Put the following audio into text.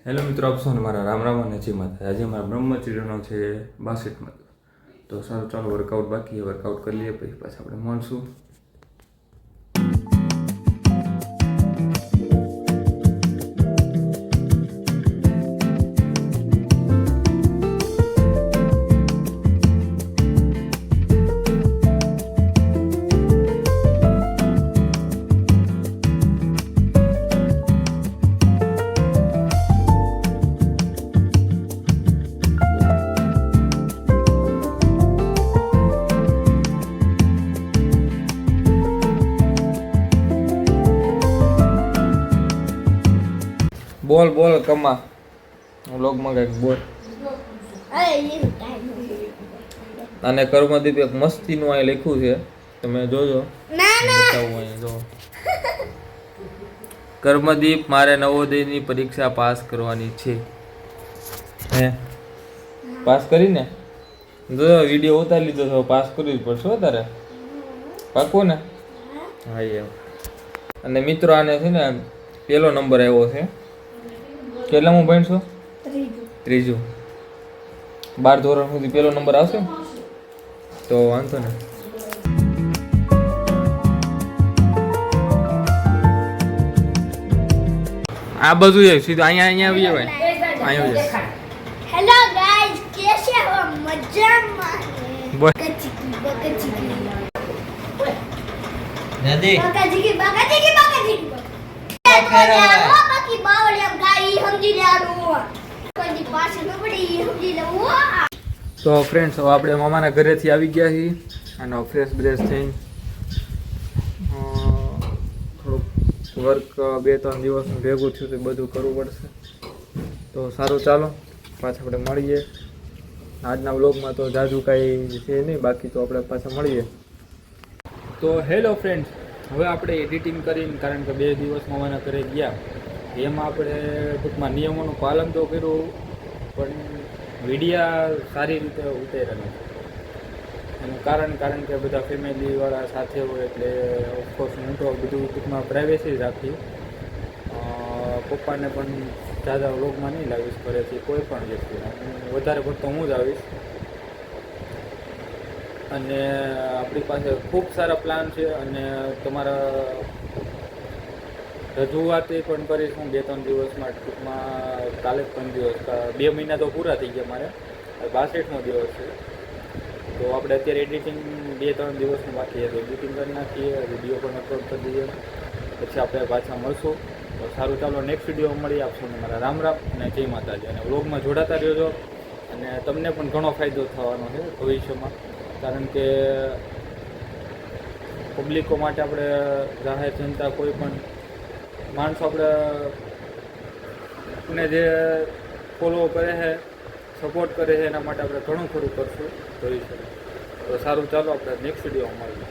Hello મિત્રો, આપશો ને મારા રામ રામ અને જય માતા. આજે મારા બ્રહ્મચર્યનો છે 62. તો સારું, ચાલો વર્કઆઉટ બાકી વર્કઆઉટ કરી લઈએ, પછી પાછા આપણે મળશું. બોલ બોલ કમા, વ્લોગમાં કંઈક બોલ. અને કર્મદીપ એક મસ્તીનું અહીં લખ્યું છે, તમે જોજો. બતાવું અહીં જો. કર્મદીપ, મારે નવોદયની પરીક્ષા પાસ કરવાની છે. હે પાસ કરીને જો વિડીયો ઉતારી લીધો તો પાસ કરવી જ પડશે હો તારે, પાકું ને? હા એમ. અને મિત્રો આને છે ને પહેલો નંબર આવ્યો છે. કેટલામું ભણશો? ત્રીજું. 12 ધોરણ સુધી પહેલો નંબર આવશે તો વાંધો ને. આ બધું છે સીધું અહીંયા આવી જાય, અહીંયા આવી જાય. હેલો ગાઈસ, कैसे हो? મજામાં? નદી બાકાજી બાકી બાવળિયા ગાઈ સમજી લેવાનું, કોઈ પાસે ન પડી સમજી લેવું. તો ફ્રેન્ડ્સ, હવે આપણે મામાના ઘરેથી આવી ગયા છીએ અને ફ્રેશ બ્રેશ થઈને થોડુંક વર્ક 2-3 દિવસનું ભેગું થયું તો બધું કરવું પડશે. તો સારું, ચાલો પાછા આપણે મળીએ. આજના વ્લોગમાં તો જાજુ કાંઈ છે નહીં, બાકી તો આપણે પાછા મળીએ. તો હેલો ફ્રેન્ડ્સ, હવે આપણે એડિટિંગ કરીને, કારણ કે 2 દિવસ મામાના ઘરે ગયા, એમાં આપણે ટૂંકમાં નિયમોનું પાલન તો કર્યું, પણ વિડીયા સારી રીતે ઉતાર્યા નથી. એનું કારણ કે બધા ફેમિલીવાળા સાથે હોય એટલે ઓફકોર્સ હું તો બધું ટૂંકમાં પ્રાઇવેસી રાખી. પપ્પાને પણ દાદા વ્લોગમાં નહીં લાવીશ ઘરેથી, કોઈ પણ વ્યક્તિને હું વધારે પડતો હું જ આવીશ. અને આપણી પાસે ખૂબ સારા પ્લાન છે અને તમારા રજૂઆતે પણ કરીશ હું 2-3 દિવસમાં. ટૂંકમાં કાલે જ 3 દિવસ, 2 મહિના તો પૂરા થઈ ગયા મારે. 62મો દિવસ છે. તો આપણે અત્યારે એડિટિંગ 2-3 દિવસનું બાકી છે, એડિટિંગ કરી નાખીએ, વિડીયો પણ અપલોડ કરી દઈએ, પછી આપણે પાછા મળશું. તો સારું, ચાલો નેક્સ્ટ વિડીયો મળી. આપશો ને મારા રામ રામ અને જય માતાજી. અને વ્લોગમાં જોડાતા રહેજો અને તમને પણ ઘણો ફાયદો થવાનો છે ભવિષ્યમાં, કારણ કે પબ્લિકો માટે આપણે જાહેર જનતા કોઈ પણ માણસો આપણે જે ફોલો કરે છે, સપોર્ટ કરે છે, એના માટે આપણે ઘણું ખરું કરશું ભવિષ્યમાં. તો સારું, ચાલો આપણે નેક્સ્ટ વિડીયોમાં મળીએ.